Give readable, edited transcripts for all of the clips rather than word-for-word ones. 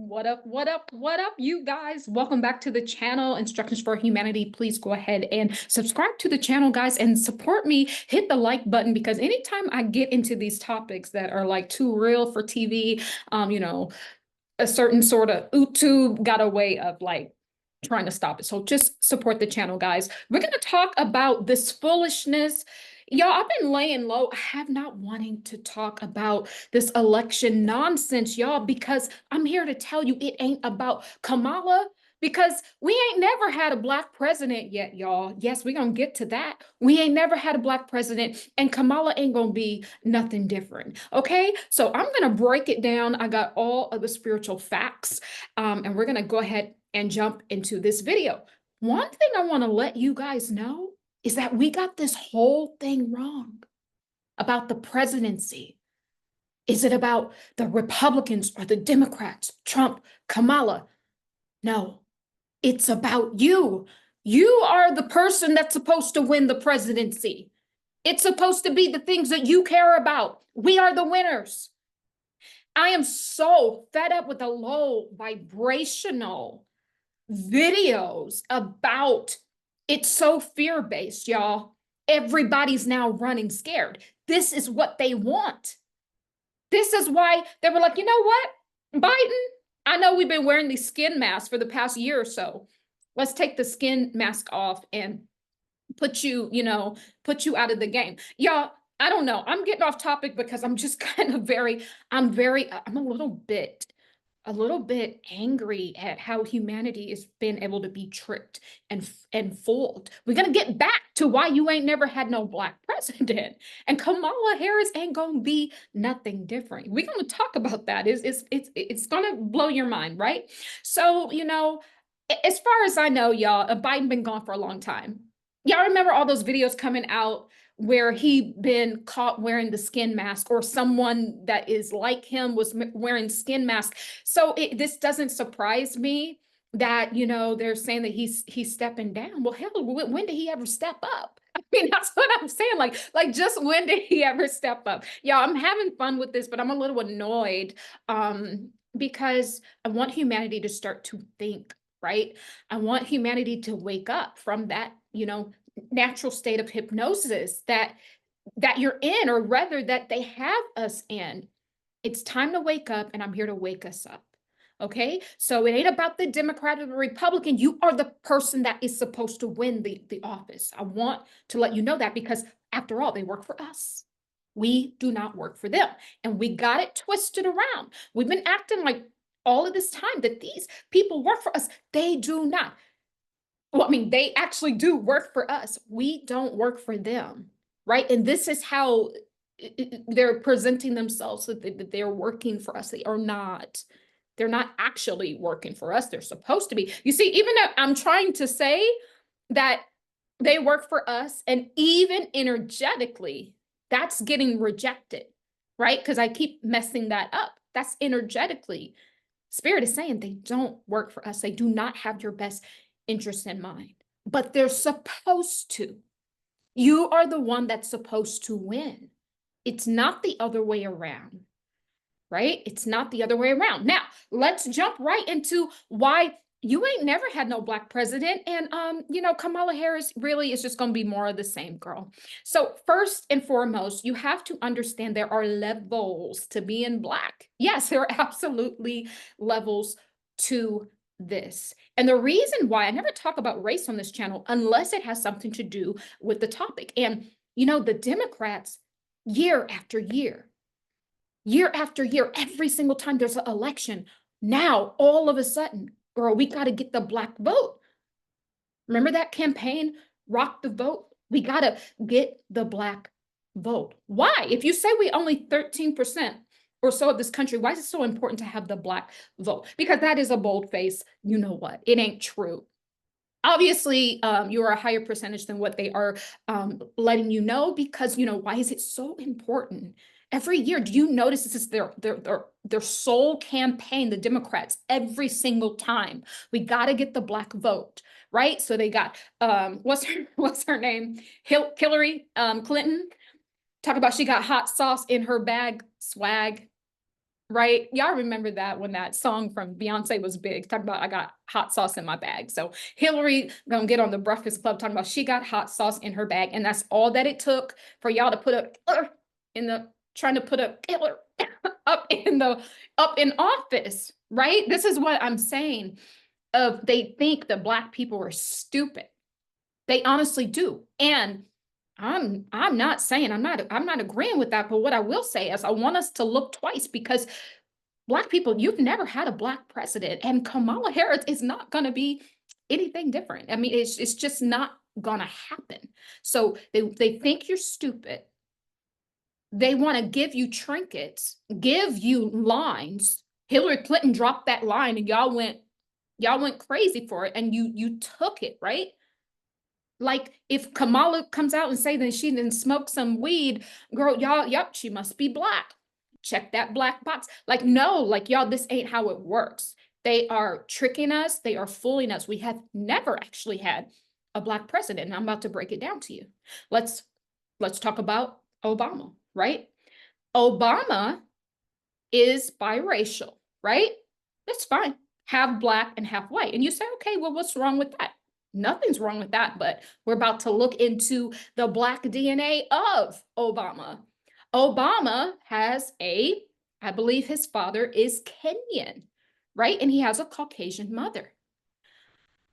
What up, what up, what up, you guys? Welcome back to the channel, Instructions for Humanity. Please go ahead and subscribe to the channel, guys, and support me. Hit the like button, because anytime I get into these topics that are like too real for TV, a certain sort of YouTube got a way of like trying to stop it. So just support the channel, guys. We're going to talk about this foolishness. Y'all, I've been laying low. I have not wanting to talk about this election nonsense, y'all, because I'm here to tell you it ain't about Kamala, because we ain't never had a Black president yet, y'all. Yes, we're going to get to that. We ain't never had a Black president, and Kamala ain't going to be nothing different, okay? So I'm going to break it down. I got all of the spiritual facts, and we're going to go ahead and jump into this video. One thing I want to let you guys know is that we got this whole thing wrong about the presidency. Is it about the Republicans or the Democrats, Trump, Kamala? No, it's about you. You are the person that's supposed to win the presidency. It's supposed to be the things that you care about. We are the winners. I am so fed up with the low vibrational videos about it's so fear-based, y'all. Everybody's now running scared. This is what they want. This is why they were like, you know what, Biden, I know we've been wearing these skin masks for the past year or so. Let's take the skin mask off and put you out of the game. Y'all, I don't know. I'm getting off topic because I'm just kind of I'm a little bit angry at how humanity has been able to be tricked and fooled. We're gonna get back to why you ain't never had no Black president, and Kamala Harris ain't gonna be nothing different. We're gonna talk about that. It's gonna blow your mind, right? So as far as I know, y'all, Biden been gone for a long time. Y'all remember all those videos coming out where he been caught wearing the skin mask, or someone that is like him was wearing skin mask. So this doesn't surprise me that, they're saying that he's stepping down. Well, hell, when did he ever step up? I mean, that's what I'm saying. Like just when did he ever step up? Yeah, I'm having fun with this, but I'm a little annoyed because I want humanity to start to think, right? I want humanity to wake up from that, natural state of hypnosis that you're in, or rather that they have us in. It's time to wake up, and I'm here to wake us up. Okay, so it ain't about the Democrat or the Republican. You are the person that is supposed to win the office. I want to let you know that, because after all, they work for us. We do not work for them, and we got it twisted around. We've been acting like all of this time that these people work for us. They do not. Well, I mean, they actually do work for us. We don't work for them, right? And this is how they're presenting themselves, that they're working for us. They are not. They're not actually working for us. They're supposed to be. You see, even though I'm trying to say that they work for us, and even energetically, that's getting rejected, right? Because I keep messing that up. That's energetically. Spirit is saying they don't work for us. They do not have your best interest in mind, but they're supposed to. You are the one that's supposed to win. It's not the other way around, right? It's not the other way around. Now, let's jump right into why you ain't never had no Black president. And, Kamala Harris really is just going to be more of the same, girl. So first and foremost, you have to understand there are levels to being Black. Yes, there are absolutely levels to this. And the reason why I never talk about race on this channel unless it has something to do with the topic. And, the Democrats, year after year, every single time there's an election, now all of a sudden, girl, we got to get the Black vote. Remember that campaign, Rock the Vote? We got to get the Black vote. Why? If you say we only 13% or so of this country, why is it so important to have the Black vote? Because that is a bold-faced, you know what, it ain't true. Obviously, you are a higher percentage than what they are letting you know, because, why is it so important? Every year, do you notice this is their sole campaign, the Democrats, every single time? We got to get the Black vote, right? So they got, what's her name? Hillary Clinton. Talk about she got hot sauce in her bag, swag. right? Y'all remember that when that song from Beyonce was big, talking about I got hot sauce in my bag. So Hillary gonna get on the Breakfast Club talking about she got hot sauce in her bag, and that's all that it took for y'all to put a in the trying to put a killer up in office, right? This is what I'm saying. Of they think that Black people are stupid. They honestly do. And I'm not saying I'm not agreeing with that, but what I will say is I want us to look twice because Black people, you've never had a Black president, and Kamala Harris is not going to be anything different. I mean, it's just not going to happen. So they think you're stupid. They want to give you trinkets, give you lines. Hillary Clinton dropped that line, and y'all went crazy for it, and you took it, right? Like if Kamala comes out and say that she didn't smoke some weed, girl, y'all, yep, she must be Black. Check that black box. Like, no, like y'all, this ain't how it works. They are tricking us. They are fooling us. We have never actually had a Black president. And I'm about to break it down to you. Let's talk about Obama, right? Obama is biracial, right? That's fine. Half Black and half white. And you say, okay, well, what's wrong with that? Nothing's wrong with that, but we're about to look into the Black DNA of Obama. Obama has I believe his father is Kenyan, right? And he has a Caucasian mother.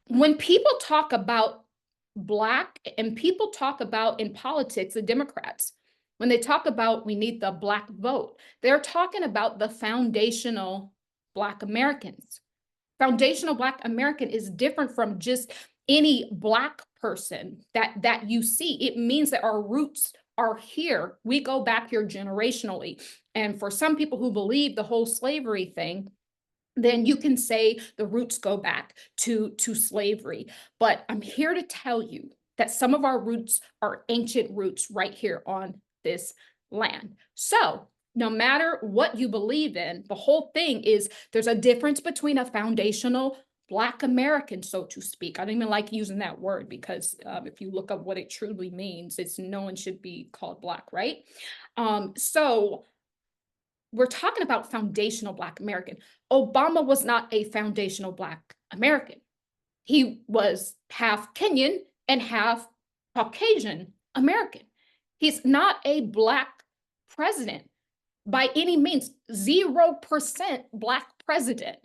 When people talk about Black and people talk about in politics, the Democrats, when they talk about we need the Black vote, they're talking about the foundational Black Americans. Foundational Black American is different from just any Black person that you see. It means that our roots are here. We go back here generationally. And for some people who believe the whole slavery thing, then you can say the roots go back to slavery. But I'm here to tell you that some of our roots are ancient roots right here on this land. So no matter what you believe in, the whole thing is there's a difference between a foundational Black American, so to speak. I don't even like using that word because if you look up what it truly means, it's no one should be called Black, right? So we're talking about foundational Black American. Obama was not a foundational Black American. He was half Kenyan and half Caucasian American. He's not a Black president by any means, 0% Black president,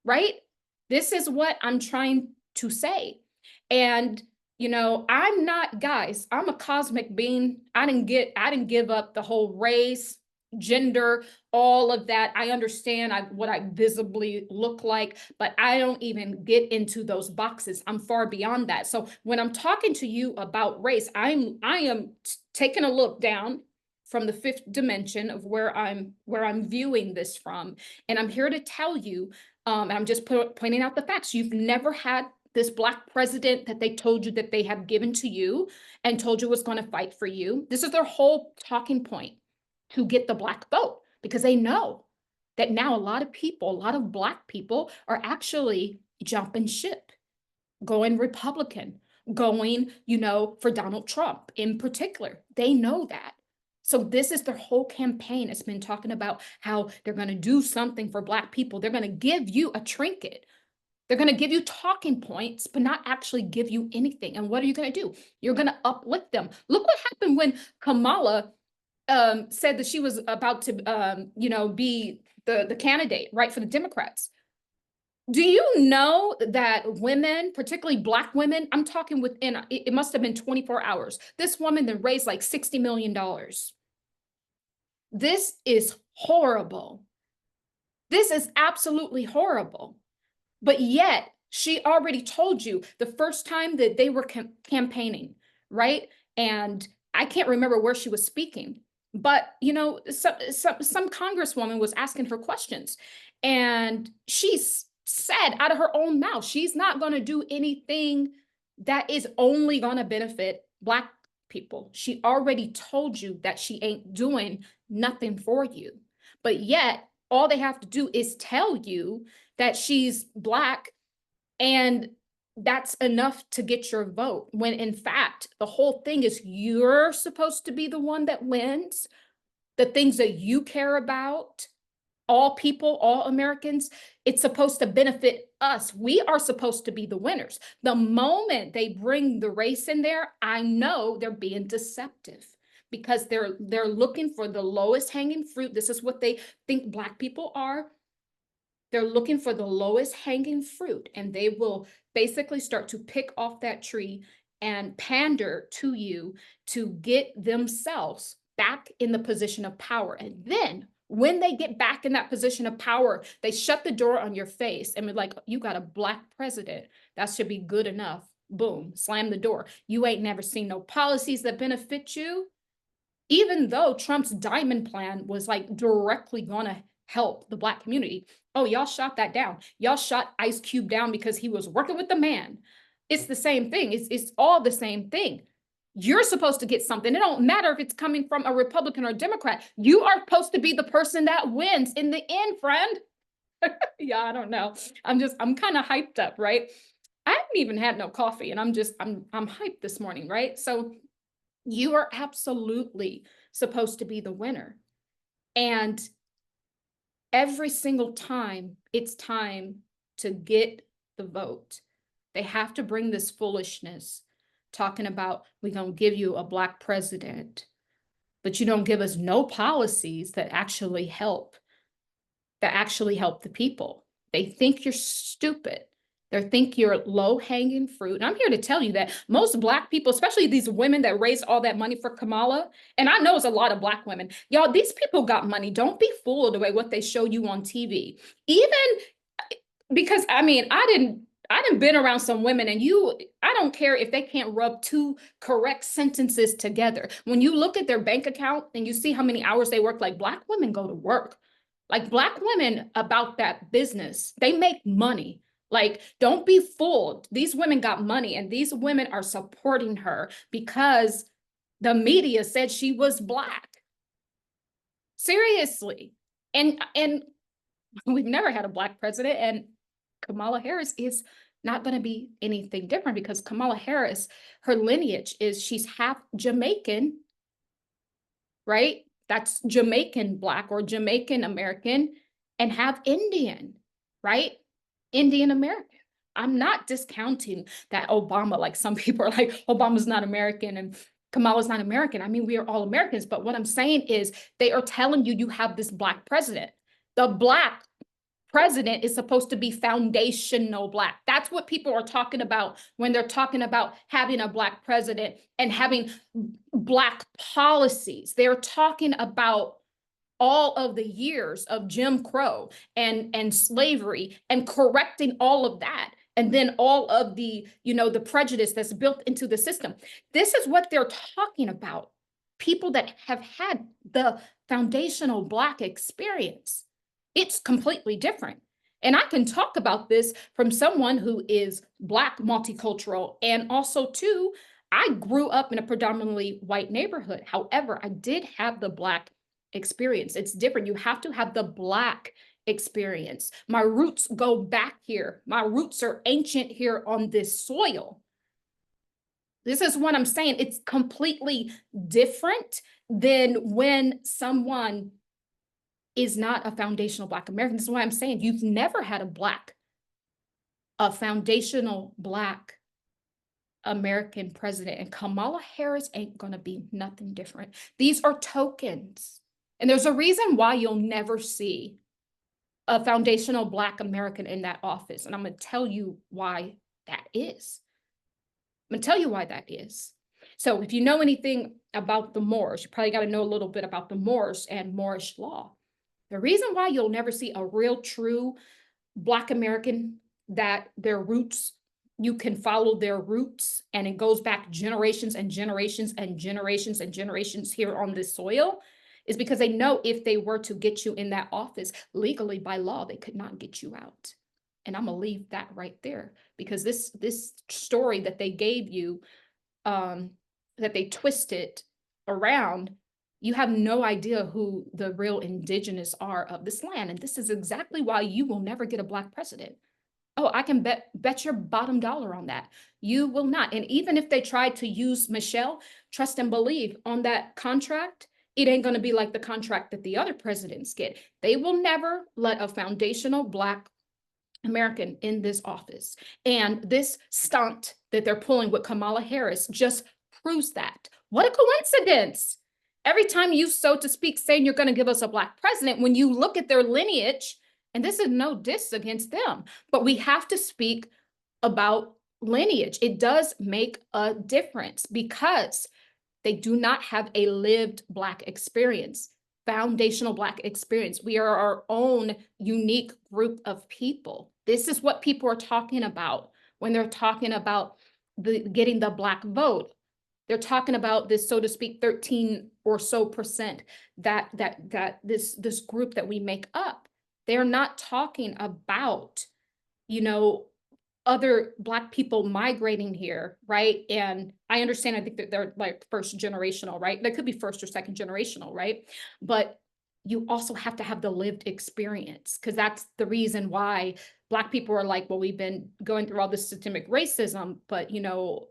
right? This is what I'm trying to say. And, you know, I'm not, guys, I'm a cosmic being. I didn't give up the whole race, gender, all of that. I understand what I visibly look like, but I don't even get into those boxes. I'm far beyond that. So when I'm talking to you about race, I am taking a look down from the fifth dimension of where I'm viewing this from. And I'm here to tell you, I'm just pointing out the facts. You've never had this Black president that they told you that they have given to you and told you was going to fight for you. This is their whole talking point, to get the Black vote, because they know that now a lot of people, a lot of Black people are actually jumping ship, going Republican, going, you know, for Donald Trump in particular. They know that. So this is their whole campaign. It's been talking about how they're going to do something for Black people. They're going to give you a trinket. They're going to give you talking points, but not actually give you anything. And what are you going to do? You're going to uplift them. Look what happened when Kamala said that she was about to, you know, be the candidate, right, for the Democrats. Do you know that women, particularly Black women, I'm talking within, it must have been 24 hours. This woman then raised like $60 million. This is horrible. This is absolutely horrible. But yet she already told you the first time that they were campaigning, right? And I can't remember where she was speaking, but you know, some congresswoman was asking her questions, and she said out of her own mouth, she's not going to do anything that is only going to benefit Black people. She already told you that she ain't doing nothing for you, but yet all they have to do is tell you that she's Black, and that's enough to get your vote, when in fact the whole thing is you're supposed to be the one that wins the things that you care about, all people, all Americans, it's supposed to benefit us. We are supposed to be the winners. The moment they bring the race in there, I know they're being deceptive because they're looking for the lowest hanging fruit. This is what they think Black people are. They're looking for the lowest hanging fruit, and they will basically start to pick off that tree and pander to you to get themselves back in the position of power. And then when they get back in that position of power, they shut the door on your face and be like, you got a Black president. That should be good enough. Boom, slam the door. You ain't never seen no policies that benefit you. Even though Trump's diamond plan was like directly gonna help the Black community. Oh, y'all shot that down. Y'all shot Ice Cube down because he was working with the man. It's the same thing. It's all the same thing. You're supposed to get something. It don't matter if it's coming from a Republican or a Democrat. You are supposed to be the person that wins in the end, friend. Yeah, I don't know. I'm kind of hyped up, right? I haven't even had no coffee and I'm hyped this morning, right? So you are absolutely supposed to be the winner. And every single time it's time to get the vote, they have to bring this foolishness talking about, we're going to give you a Black president, but you don't give us no policies that actually help the people. They think you're stupid. They think you're low-hanging fruit. And I'm here to tell you that most Black people, especially these women that raised all that money for Kamala, and I know it's a lot of Black women, y'all, these people got money. Don't be fooled by what they show you on TV. Even because, I mean, I didn't been around some women, and I don't care if they can't rub two correct sentences together. When you look at their bank account and you see how many hours they work, like Black women go to work. Like Black women about that business, they make money. Like, don't be fooled. These women got money, and these women are supporting her because the media said she was Black. Seriously. And we've never had a Black president, and Kamala Harris is not going to be anything different because Kamala Harris, her lineage is she's half Jamaican, right? That's Jamaican Black or Jamaican American, and half Indian, right? Indian American. I'm not discounting that Obama, like some people are like, Obama's not American and Kamala's not American. I mean, we are all Americans, but what I'm saying is they are telling you you have this Black president. The Black president is supposed to be foundational Black. That's what people are talking about when they're talking about having a Black president and having Black policies. They're talking about all of the years of Jim Crow and slavery and correcting all of that. And then all of the, the prejudice that's built into the system. This is what they're talking about. People that have had the foundational Black experience. It's completely different. And I can talk about this from someone who is Black, multicultural, and also too, I grew up in a predominantly white neighborhood. However, I did have the Black experience. It's different. You have to have the Black experience. My roots go back here. My roots are ancient here on this soil. This is what I'm saying. It's completely different than when someone is not a foundational Black American. This is why I'm saying you've never had a foundational Black American president, and Kamala Harris ain't gonna be nothing different. These are tokens. And there's a reason why you'll never see a foundational Black American in that office. And I'm gonna tell you why that is. I'm gonna tell you why that is. So if you know anything about the Moors, you probably gotta know a little bit about the Moors and Moorish law. The reason why you'll never see a real true Black American that their roots, you can follow their roots and it goes back generations and generations and generations and generations here on this soil, is because they know if they were to get you in that office legally by law, they could not get you out. And I'm gonna leave that right there because this story that they gave you, that they twisted around, you have no idea who the real indigenous are of this land. And this is exactly why you will never get a Black president. Oh, I can bet your bottom dollar on that. You will not. And even if they tried to use Michelle, trust and believe on that contract, it ain't going to be like the contract that the other presidents get. They will never let a foundational Black American in this office. And this stunt that they're pulling with Kamala Harris just proves that. What a coincidence. Every time you, so to speak, saying you're going to give us a Black president, when you look at their lineage, and this is no diss against them, but we have to speak about lineage. It does make a difference because they do not have a lived Black experience, foundational Black experience. We are our own unique group of people. This is what people are talking about when they're talking about getting the Black vote. They're talking about this, so to speak, 13 or so percent that this group that we make up. They're not talking about, you know, other Black people migrating here, right? And I understand, I think that they're like first generational, right? They could be first or second generational, right? But you also have to have the lived experience, because that's the reason why Black people are like, well, we've been going through all this systemic racism, but you know,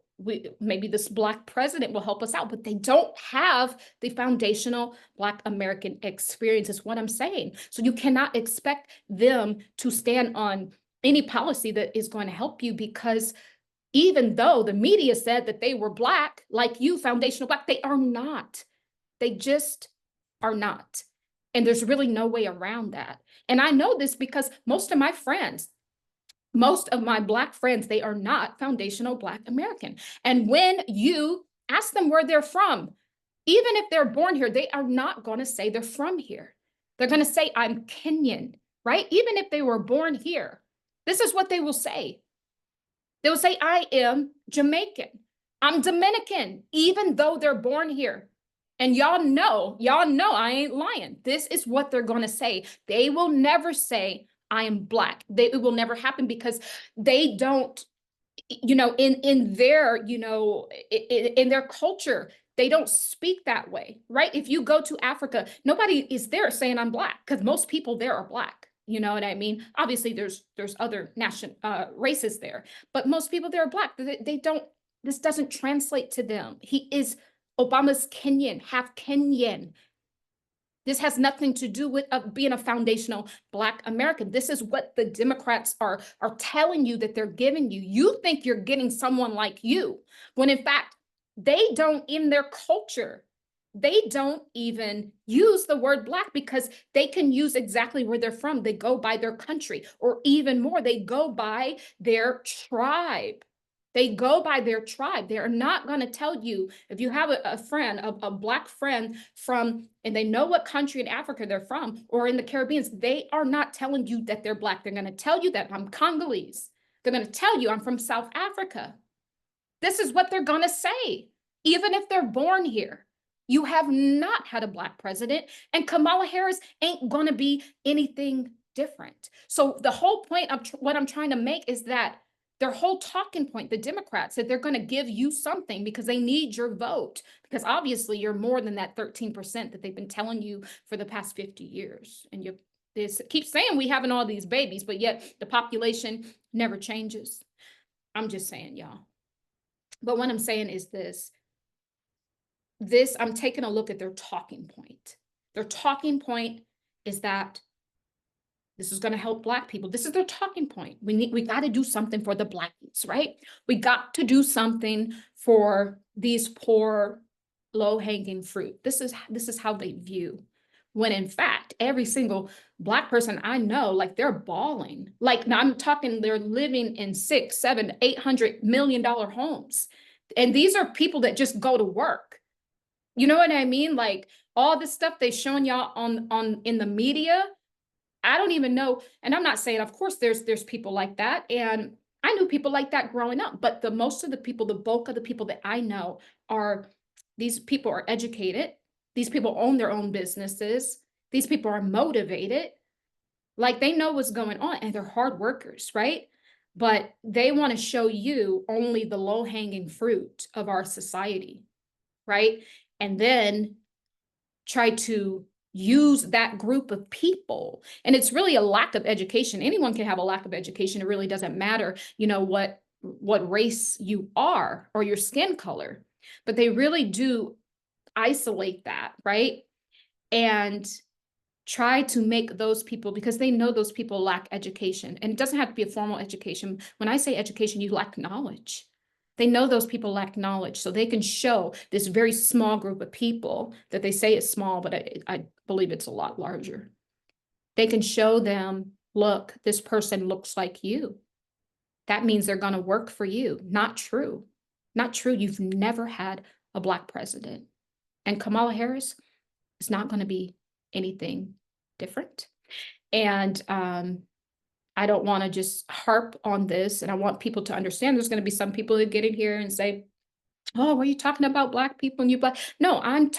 maybe this Black president will help us out, but they don't have the foundational Black American experience, is what I'm saying. So you cannot expect them to stand on any policy that is going to help you, because even though the media said that they were Black, like you, foundational Black, they are not. They just are not. And there's really no way around that. And I know this because most of my friends, most of my Black friends, they are not foundational Black American. And when you ask them where they're from, even if they're born here, they are not going to say they're from here. They're going to say, I'm Kenyan, right? Even if they were born here, this is what they will say. They will say, I am Jamaican. I'm Dominican, even though they're born here. And y'all know I ain't lying. This is what they're going to say. They will never say, I am Black. It will never happen, because they don't, you know, in their, you know, in their culture, they don't speak that way, right? If you go to Africa, nobody is there saying I'm Black, because most people there are Black. You know what I mean? Obviously, there's other races there, but most people there are Black. They don't. This doesn't translate to them. Obama's Kenyan, half Kenyan. This has nothing to do with being a foundational Black American. This is what the Democrats are telling you that they're giving you. You think you're getting someone like you, when in fact, they don't, in their culture, they don't even use the word Black, because they can use exactly where they're from. They go by their country, or even more, they go by their tribe. They go by their tribe. They are not going to tell you, if you have a friend, a Black friend from, and they know what country in Africa they're from, or in the Caribbean, they are not telling you that they're Black. They're going to tell you that I'm Congolese. They're going to tell you I'm from South Africa. This is what they're going to say, even if they're born here. You have not had a Black president, and Kamala Harris ain't going to be anything different. So the whole point of what I'm trying to make is that their whole talking point, the Democrats, that they're going to give you something because they need your vote, because obviously you're more than that 13% that they've been telling you for the past 50 years. And they keep saying we having all these babies, but yet the population never changes. I'm just saying, y'all. But what I'm saying is this, I'm taking a look at their talking point. Their talking point is that this is going to help Black people. This is their talking point. We got to do something for the Blackies, right? We got to do something for these poor, low-hanging fruit. This is how they view. When in fact, every single Black person I know, like, they're bawling. Like, now I'm talking, they're living in $600, $700, $800 million homes. And these are people that just go to work. You know what I mean? Like, all this stuff they showing y'all on in the media, I don't even know. And I'm not saying, of course, there's people like that. And I knew people like that growing up. But the most of the people, the bulk of the people that I know these people are educated. These people own their own businesses. These people are motivated. Like, they know what's going on, and they're hard workers, right? But they want to show you only the low-hanging fruit of our society, right? And then try to use that group of people. And it's really a lack of education. Anyone can have a lack of education. It really doesn't matter, you know, what race you are or your skin color. But they really do isolate that, right? and try to make those people, because they know those people lack education. And it doesn't have to be a formal education. When I say education, you lack knowledge. They know those people lack knowledge, so they can show this very small group of people that they say is small, but I believe it's a lot larger. They can show them, look, this person looks like you. That means they're going to work for you. Not true. Not true. You've never had a Black president. And Kamala Harris is not going to be anything different. And I don't want to just harp on this. And I want people to understand there's going to be some people that get in here and say, oh, were you talking about Black people and you Black? No, I'm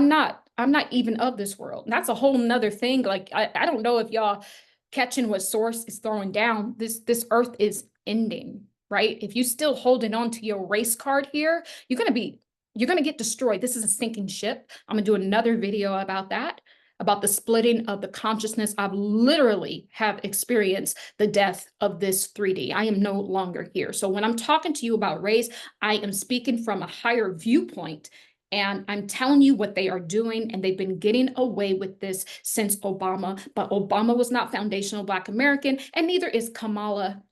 not even of this world. And that's a whole nother thing. Like, I don't know if y'all catching what Source is throwing down. This earth is ending, right? If you still holding on to your race card here, you're gonna get destroyed. This is a sinking ship. I'm gonna do another video about that, about the splitting of the consciousness. I've literally have experienced the death of this 3D. I am no longer here. So when I'm talking to you about race, I am speaking from a higher viewpoint. And I'm telling you what they are doing, and they've been getting away with this since Obama. But Obama was not foundational Black American, and neither is Kamala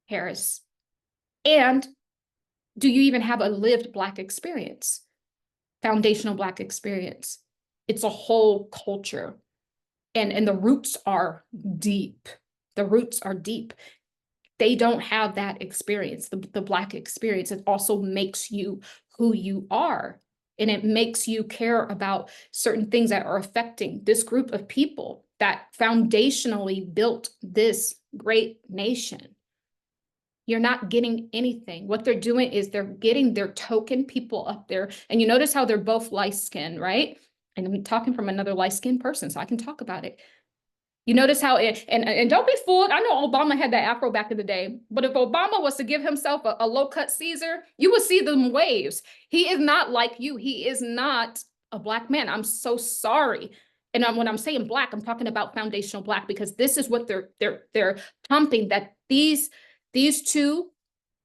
Harris. And do you even have a lived Black experience? Foundational Black experience. It's a whole culture. And the roots are deep. The roots are deep. They don't have that experience, the Black experience. It also makes you who you are. And it makes you care about certain things that are affecting this group of people that foundationally built this great nation. You're not getting anything. What they're doing is they're getting their token people up there. And you notice how they're both light-skinned, right? And I'm talking from another light-skinned person, so I can talk about it. You notice how and don't be fooled. I know Obama had that afro back in the day, but if Obama was to give himself a low-cut Caesar, you would see them waves. He is not like you. He is not a Black man. I'm so sorry. And when I'm saying Black, I'm talking about foundational Black, because this is what they're pumping, that these two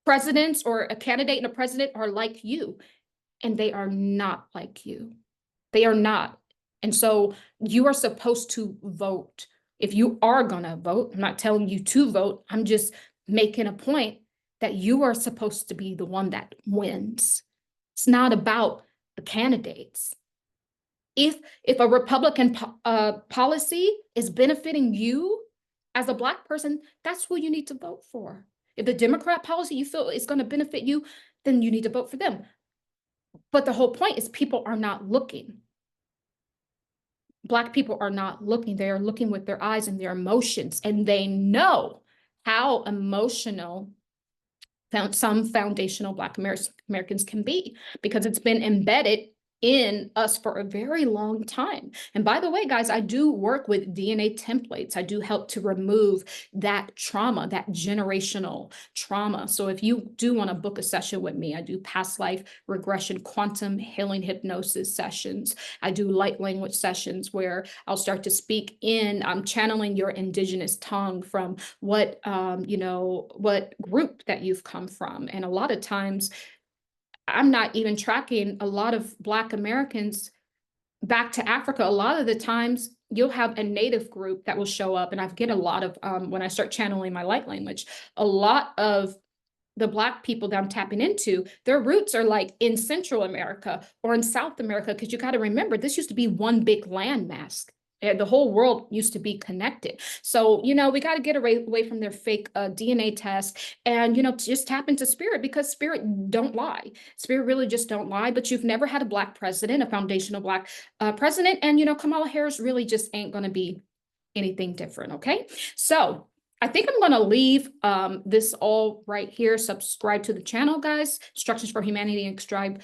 presidents, or a candidate and a president, are like you, and they are not like you. They are not. And so you are supposed to vote. If you are going to vote, I'm not telling you to vote. I'm just making a point that you are supposed to be the one that wins. It's not about the candidates. If a Republican policy is benefiting you as a Black person, that's who you need to vote for. If the Democrat policy you feel is going to benefit you, then you need to vote for them. But the whole point is people are not looking. Black people are not looking. They are looking with their eyes and their emotions, and they know how emotional some foundational Black Americans can be, because it's been embedded in us for a very long time. And by the way, guys, I do work with DNA templates. I do help to remove that trauma, that generational trauma. So if you do want to book a session with me, I do past life regression, quantum healing hypnosis sessions. I do light language sessions where I'll start to speak in, I'm channeling your indigenous tongue from what, what group that you've come from. And a lot of times, I'm not even tracking a lot of Black Americans back to Africa. A lot of the times you'll have a native group that will show up. And I get a lot of, when I start channeling my light language, a lot of the Black people that I'm tapping into, their roots are like in Central America or in South America. Because you got to remember, this used to be one big landmass. The whole world used to be connected. So, we got to get away from their fake DNA test and, just tap into spirit, because spirit don't lie. Spirit really just don't lie. But you've never had a Black president, a foundational Black president. And, Kamala Harris really just ain't going to be anything different. Okay. So I think I'm going to leave this all right here. Subscribe to the channel, guys. Instructions for Humanity, and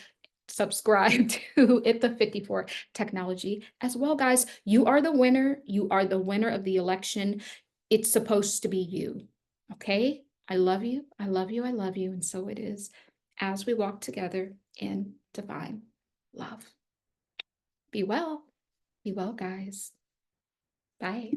subscribe to It the 54 Technology as well, guys. You are the winner. You are the winner of the election. It's supposed to be you. Okay. I love you. I love you. I love you. And so it is, as we walk together in divine love. Be well. Be well, guys. Bye.